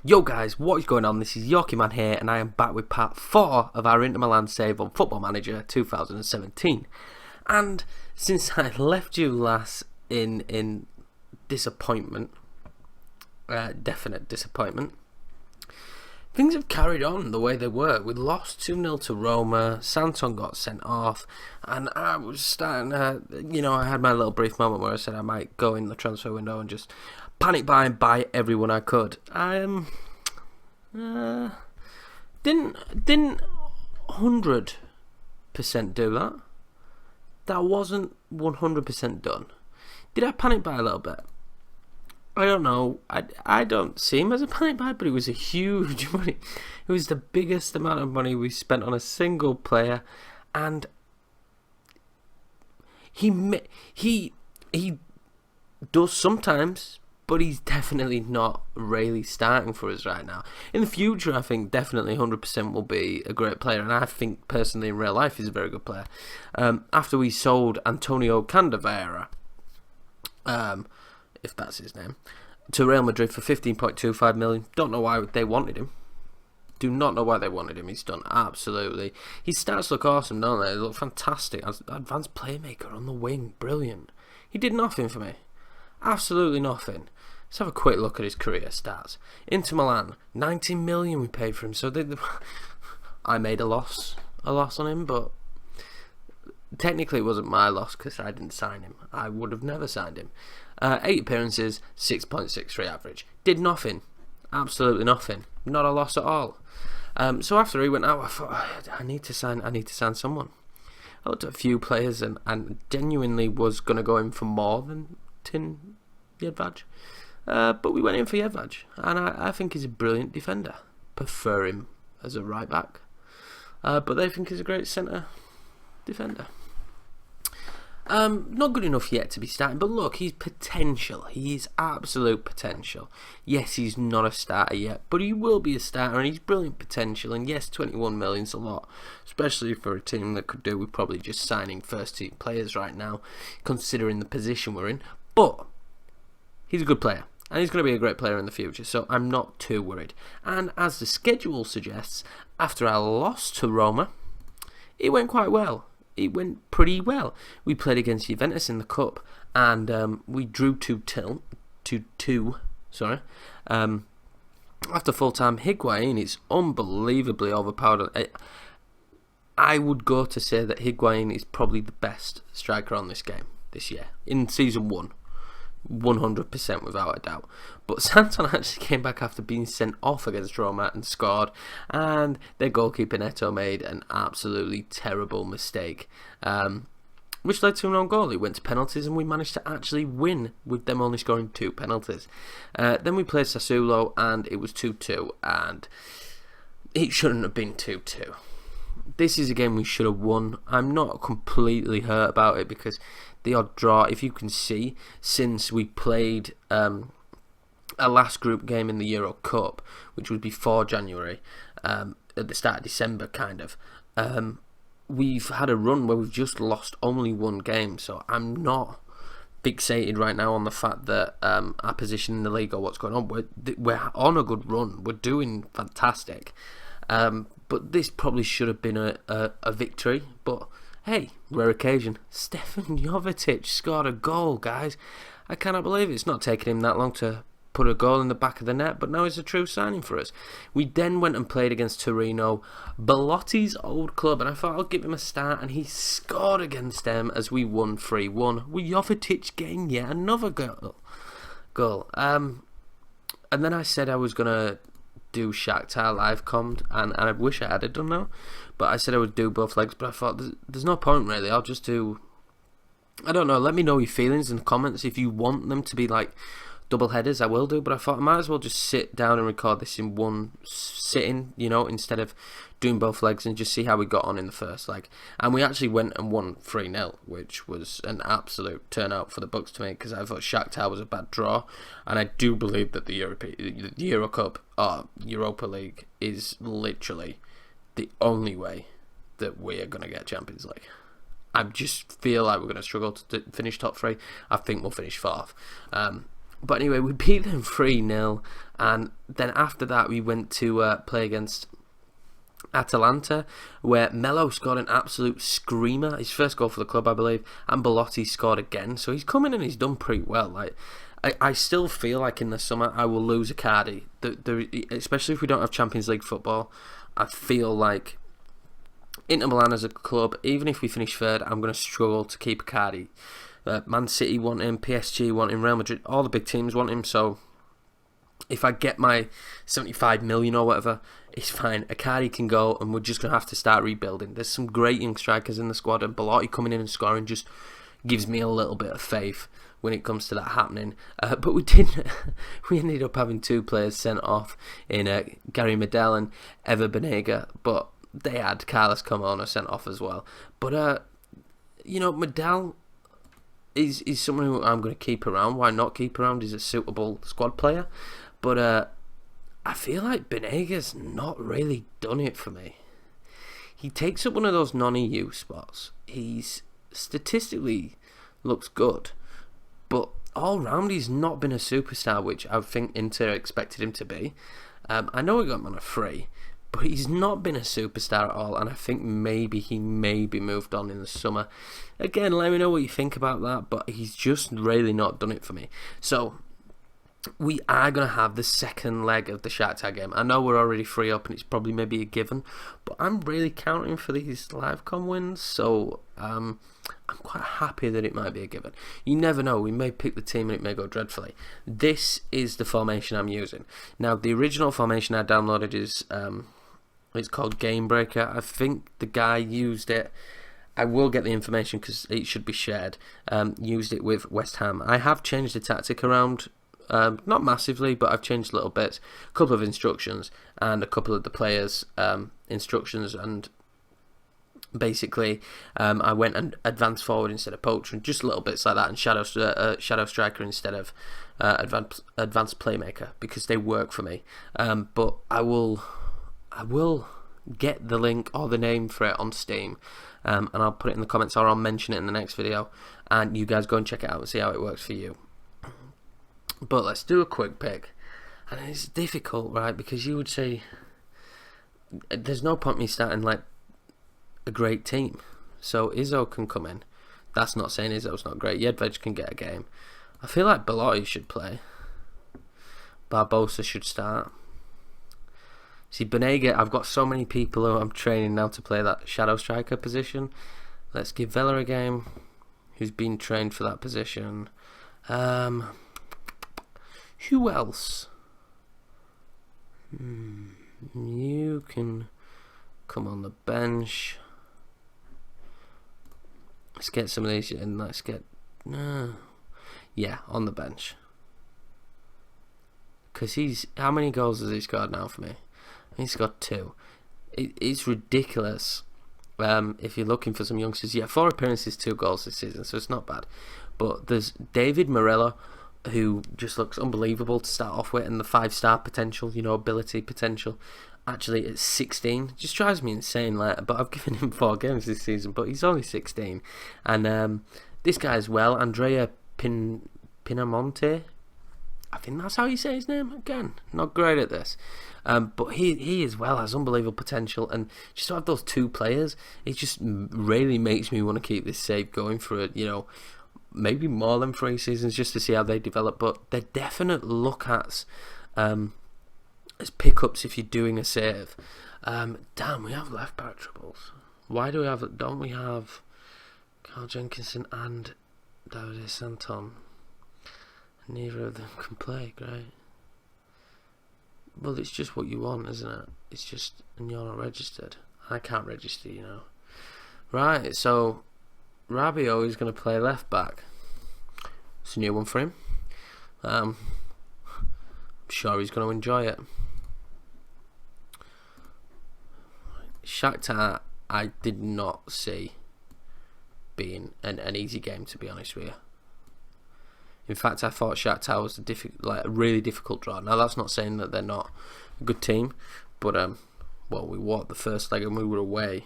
Yo guys, what is going on? This is Yorkie Man here, and I am back with part 4 of our Inter Milan save on Football Manager 2017. And since I left you last in disappointment, definite disappointment, things have carried on the way they were. We lost 2-0 to Roma, Santon got sent off, and I was starting I had my little brief moment where I said I might go in the transfer window and just panic buy and buy everyone I could. I didn't 100% do that. That wasn't 100% done. Did I panic buy a little bit? I don't know. I don't see him as a panic buy, but it was a huge money. It was the biggest amount of money we spent on a single player, and he does sometimes, but he's definitely not really starting for us right now. In the future, I think definitely 100% will be a great player, and I think personally in real life he's a very good player. After we sold Antonio Candavera, if that's his name, to Real Madrid for 15.25 million. Don't know why they wanted him. Do not know why they wanted him. He's done absolutely. His stats look awesome, don't they? They look fantastic. Advanced playmaker on the wing, brilliant. He did nothing for me. Absolutely nothing. Let's have a quick look at his career stats. Inter Milan, 19 million we paid for him. So I made a loss on him, but technically it wasn't my loss because I didn't sign him. I would have never signed him. 8 appearances, 6.63 average. Did nothing. Absolutely nothing. Not a loss at all. So after he went out, I thought, I need to sign someone. I looked at a few players and genuinely was going to go in for more than Tin Jedvaj. But we went in for Jedvaj, and I think he's a brilliant defender. Prefer him as a right back. But they think he's a great centre defender. Not good enough yet to be starting, but look, he's potential. He is absolute potential. Yes, he's not a starter yet, but he will be a starter, and he's brilliant potential. And yes, 21 million's a lot, especially for a team that could do with probably just signing first-team players right now, considering the position we're in. But he's a good player, and he's going to be a great player in the future, so I'm not too worried. And as the schedule suggests, after our loss to Roma, it went quite well. It went pretty well. We played against Juventus in the cup, and we drew 2-2. After full time, Higuain is unbelievably overpowered. I would go to say that Higuain is probably the best striker on this game this year in season 1. 100% without a doubt. But Santon actually came back after being sent off against Roma and scored, and their goalkeeper Neto made an absolutely terrible mistake, which led to an own goal. It went to penalties, and we managed to actually win with them only scoring 2 penalties. Then we played Sassuolo, and it was 2-2, and it shouldn't have been 2-2. This is a game we should have won. I'm not completely hurt about it because the odd draw, if you can see, since we played a last group game in the Euro Cup, which was before January, at the start of December kind of, we've had a run where we've just lost only one game, so I'm not fixated right now on the fact that our position in the league or what's going on. We're on a good run. We're doing fantastic. But this probably should have been a victory. But hey, rare occasion. Stefan Jovetic scored a goal, guys. I cannot believe it. It's not taken him that long to put a goal in the back of the net, but now he's a true signing for us. We then went and played against Torino, Belotti's old club, and I thought I'll give him a start, and he scored against them as we won 3-1. With Jovetic getting yet another goal. And then I said I was going to do Shakhtar live commed, and I wish I had done now, but I said I would do both legs, but I thought there's no point really. I'll just do, I don't know, let me know your feelings in the comments. If you want them to be like double headers, I will do, but I thought I might as well just sit down and record this in one sitting, instead of doing both legs, and just see how we got on in the first leg. And we actually went and won 3-0, which was an absolute turnout for the Bucks to make, because I thought Shakhtar was a bad draw, and I do believe that the Euro Cup or Europa League is literally the only way that we are going to get Champions League. I just feel like we're going to struggle to finish top 3. I think we'll finish 4th. But anyway, we beat them 3-0, and then after that we went to play against Atalanta, where Melo scored an absolute screamer, his first goal for the club, I believe, and Belotti scored again. So he's come in and he's done pretty well. Like, I still feel like in the summer I will lose Icardi, especially if we don't have Champions League football. I feel like Inter Milan as a club, even if we finish third, I'm going to struggle to keep Icardi. Man City want him, PSG want him, Real Madrid, all the big teams want him, so if I get my 75 million or whatever, it's fine. Icardi can go, and we're just going to have to start rebuilding. There's some great young strikers in the squad, and Belotti coming in and scoring just gives me a little bit of faith when it comes to that happening. But we didn't. We ended up having 2 players sent off in Gary Medel and Ever Banega, but they had Carlos Carmona sent off as well. But Medel is someone who I'm going to keep around. Why not keep around? He's a suitable squad player. But I feel like Benega's not really done it for me. He takes up one of those non-EU spots. He's statistically looks good, but all round he's not been a superstar, which I think Inter expected him to be. I know we got him on a free, but he's not been a superstar at all, and I think maybe he may be moved on in the summer. Again, let me know what you think about that, but he's just really not done it for me. So we are going to have the second leg of the Shakhtar game. I know we're already 3 up and it's probably maybe a given, but I'm really counting for these live-com wins, so I'm quite happy that it might be a given. You never know, we may pick the team and it may go dreadfully. This is the formation I'm using. Now, the original formation I downloaded is it's called Gamebreaker. I think the guy used it. I will get the information because it should be shared. Used it with West Ham. I have changed the tactic around. Not massively, but I've changed little bits, a couple of instructions and a couple of the players' instructions, and basically I went and advanced forward instead of poacher, and just little bits like that, and shadow striker instead of advanced playmaker, because they work for me. But I will get the link or the name for it on Steam, and I'll put it in the comments, or I'll mention it in the next video, and you guys go and check it out and see how it works for you. But let's do a quick pick. And it's difficult, right? Because you would say there's no point me starting like a great team. So Izzo can come in. That's not saying Izzo's not great. Jedved can get a game. I feel like Belotti should play. Barbosa should start. See, Banega, I've got so many people who I'm training now to play that shadow striker position. Let's give Vela a game, who's been trained for that position. Who else? You can come on the bench. Let's get some of these and let's get... yeah, on the bench. Because he's... How many goals has he scored now for me? He's got 2. It's ridiculous. If you're looking for some youngsters. Yeah, 4 appearances, 2 goals this season, so it's not bad. But there's David Morello, who just looks unbelievable to start off with, and the 5-star potential, ability potential. Actually, at 16, just drives me insane. But I've given him 4 games this season, but he's only 16. And this guy as well, Andrea Pinamonte. I think that's how you say his name. Again, not great at this. But he as well has unbelievable potential, and just to have those 2 players, it just really makes me want to keep this save going for it. Maybe more than 3 seasons, just to see how they develop. But they're definite look at as pickups if you're doing a save. Damn, we have left back troubles. Why do we have? Don't we have Carl Jenkinson and Davide Santon? Neither of them can play. Great. Well, it's just what you want, isn't it? It's just, and you're not registered. I can't register, Right, so Rabiot is going to play left back. It's a new one for him. I'm sure he's going to enjoy it. Shakhtar, I did not see being an easy game, to be honest with you. In fact, I thought Shakhtar was a really difficult draw. Now, that's not saying that they're not a good team, but we won the first leg and we were away.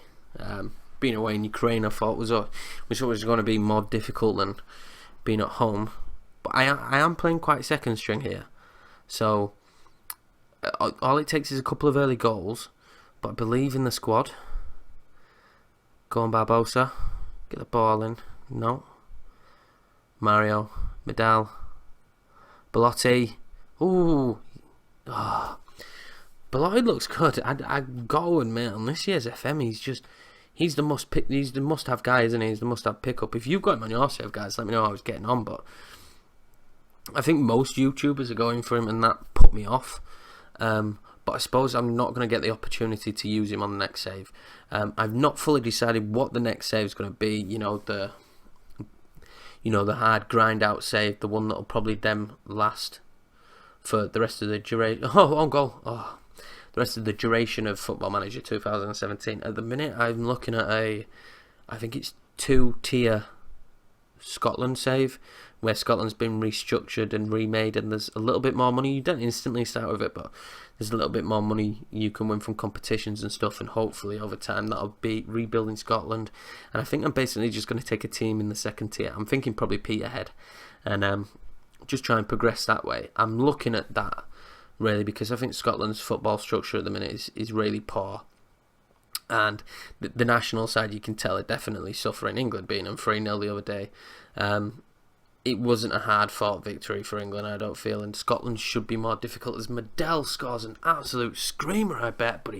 Being away in Ukraine, I thought was going to be more difficult than being at home. But I am playing quite second string here. So, all it takes is a couple of early goals. But I believe in the squad. Go on, Barbosa. Get the ball in. No. Mario. Medal. Belotti. Ooh. Oh. Belotti looks good. I got to admit, on this year's FM, he's the must-have guy, isn't he? He's the must-have pickup. If you've got him on your save, guys, let me know how he's getting on. But I think most YouTubers are going for him, and that put me off. But I suppose I'm not going to get the opportunity to use him on the next save. I've not fully decided what the next save is going to be. The hard grind out save, the one that'll probably then last for the rest of the duration. Oh, on goal! Oh, the rest of the duration of Football Manager 2017. At the minute, I'm looking at I think it's 2-tier Scotland save, where Scotland's been restructured and remade, and there's a little bit more money. You don't instantly start with it, but there's a little bit more money you can win from competitions and stuff, and hopefully over time that'll be rebuilding Scotland. And I think I'm basically just going to take a team in the second tier. I'm thinking probably Peterhead, and just try and progress that way. I'm looking at that really because I think Scotland's football structure at the minute is really poor. And the national side, you can tell, are definitely suffering. England beating them 3-0 the other day. It wasn't a hard-fought victory for England, I don't feel, and Scotland should be more difficult, as Medell scores an absolute screamer, I bet, but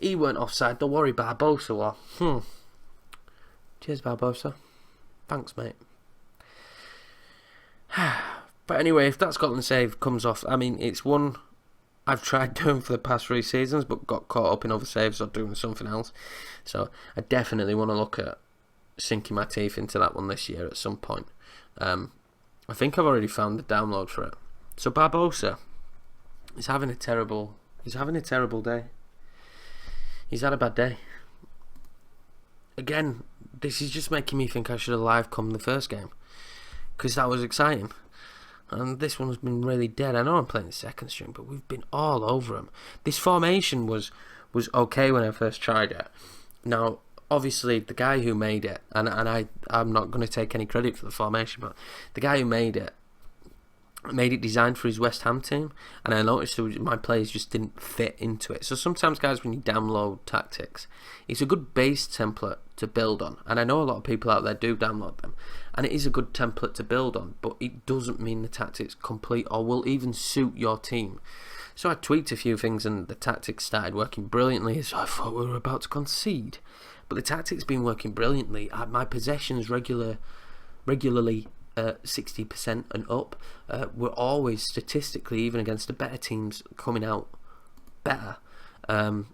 he weren't offside. Don't worry, Barbosa was. Cheers, Barbosa. Thanks, mate. But anyway, if that Scotland save comes off, I mean, it's one I've tried doing for the past 3 seasons, but got caught up in other saves or doing something else. So I definitely want to look at sinking my teeth into that one this year at some point. I think I've already found the download for it. So Barbosa is having a terrible day. He's had a bad day. Again, this is just making me think I should have live come the first game, because that was exciting. And this one has been really dead. I know I'm playing the second string, but we've been all over him. This formation was okay when I first tried it. Now, obviously, the guy who made it, and I'm not going to take any credit for the formation, but the guy who made it designed for his West Ham team, and I noticed my players just didn't fit into it. So sometimes, guys, when you download tactics, it's a good base template to build on, and I know a lot of people out there do download them, and it is a good template to build on, but it doesn't mean the tactics complete or will even suit your team. So I tweaked a few things, and the tactics started working brilliantly, as I thought we were about to concede. But the tactics been working brilliantly. My possessions regularly 60% and up. We're always statistically, even against the better teams, coming out better. And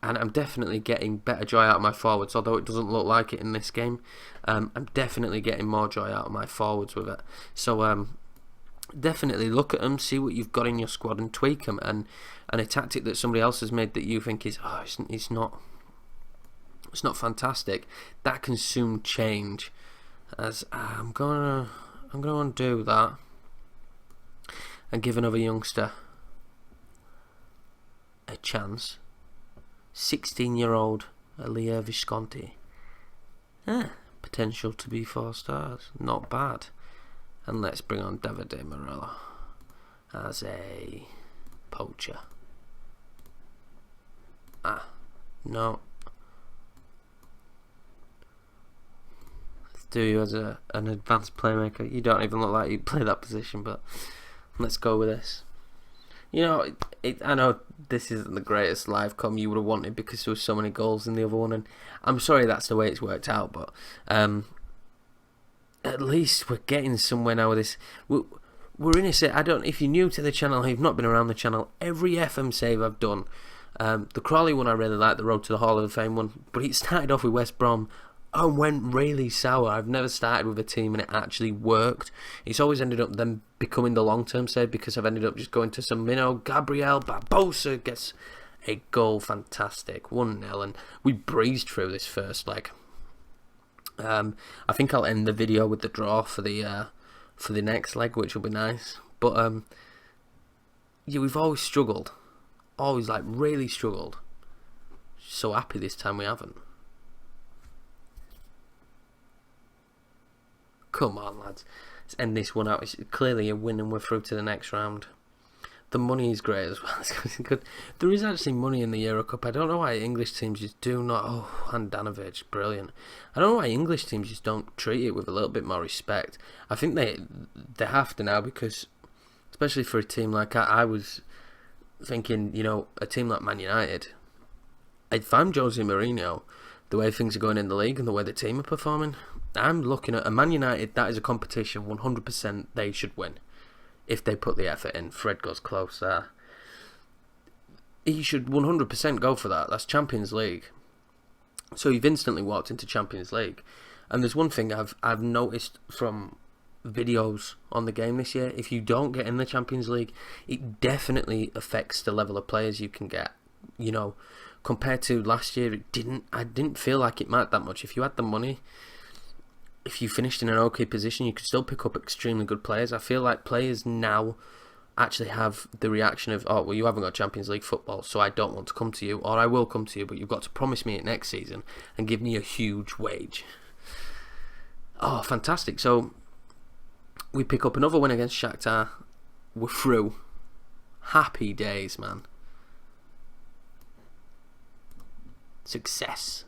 I'm definitely getting better joy out of my forwards, although it doesn't look like it in this game. I'm definitely getting more joy out of my forwards with it. So definitely look at them, see what you've got in your squad, and tweak them. And a tactic that somebody else has made that you think is it's not fantastic, that can soon change. As I'm gonna undo that and give another youngster a chance. 16-year-old Elia Visconti. Potential to be 4 stars. Not bad. And let's bring on Davide Morello as a poacher. No. Let's do you as an advanced playmaker. You don't even look like you play that position, but let's go with this. You know, I know this isn't the greatest live com you would have wanted because there were so many goals in the other one, and I'm sorry that's the way it's worked out, but at least we're getting somewhere now with this. We're in a set. If you're new to the channel, you've not been around the channel, every FM save I've done, the Crawley one I really like, the Road to the Hall of Fame one, but it started off with West Brom and went really sour. I've never started with a team and it actually worked. It's always ended up then becoming the long-term save because I've ended up just going to some Gabriel Barbosa gets a goal, fantastic, 1-0, and we breezed through this first leg. I think I'll end the video with the draw for the next leg, which will be nice. But yeah, we've always struggled, always really struggled. So happy this time we haven't. Come on, lads. end this one out. It's clearly a win and we're through to the next round. The money is great as well. It's good. There is actually money in the Euro Cup. I don't know why English teams just do not. Oh, Handanovic, brilliant. I don't know why English teams just don't treat it with a little bit more respect. I think they have to now, because especially for a team like I was thinking, a team like Man United. If I'm Jose Mourinho, the way things are going in the league and the way the team are performing, I'm looking at a Man United. That is a competition 100% they should win. If they put the effort in. Fred goes close there. He should 100% go for that. That's Champions League. So you've instantly walked into Champions League. And there's one thing I've noticed from videos on the game this year. If you don't get in the Champions League, it definitely affects the level of players you can get. Compared to last year, I didn't feel like it mattered that much. If you had the money, if you finished in an okay position, you could still pick up extremely good players. I feel like players now actually have the reaction of, oh, well, you haven't got Champions League football, so I don't want to come to you, or I will come to you, but you've got to promise me it next season and give me a huge wage. Oh, fantastic. So we pick up another win against Shakhtar. We're through. Happy days, man. Success.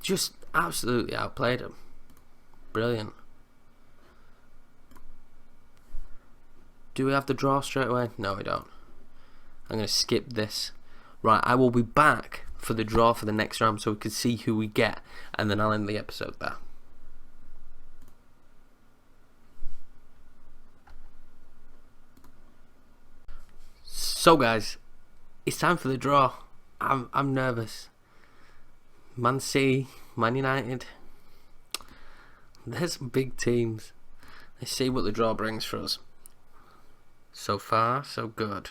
Just absolutely outplayed them. Brilliant. Do we have the draw straight away? No, we don't. I'm going to skip this. Right, I will be back for the draw for the next round so we can see who we get, and then I'll end the episode there. So guys, it's time for the draw. I'm nervous. Man City, Man United. There's some big teams. Let's see what the draw brings for us. So far, so good.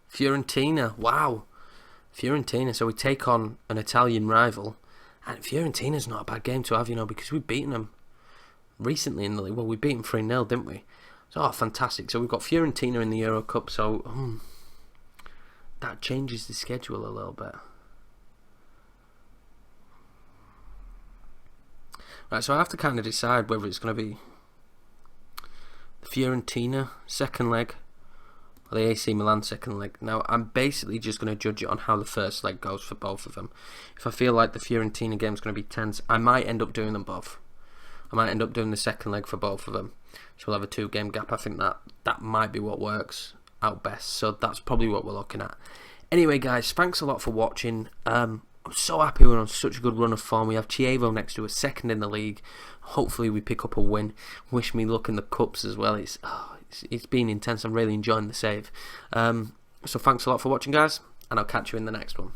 Fiorentina, wow. Fiorentina, so we take on an Italian rival. And Fiorentina's not a bad game to have, because we've beaten them recently in the league. Well, we beat them 3-0, didn't we? So, fantastic. So we've got Fiorentina in the Euro Cup, so that changes the schedule a little bit. Right, so I have to kind of decide whether it's going to be the Fiorentina second leg or the AC Milan second leg. Now, I'm basically just going to judge it on how the first leg goes for both of them. If I feel like the Fiorentina game is going to be tense, I might end up doing them both. I might end up doing the second leg for both of them. So we'll have a 2-game gap. I think that might be what works out best. So that's probably what we're looking at. Anyway, guys, thanks a lot for watching. I'm so happy we're on such a good run of form. We have Chievo next to us, second in the league. Hopefully we pick up a win. Wish me luck in the cups as well. It's been intense. I'm really enjoying the save. So thanks a lot for watching, guys, and I'll catch you in the next one.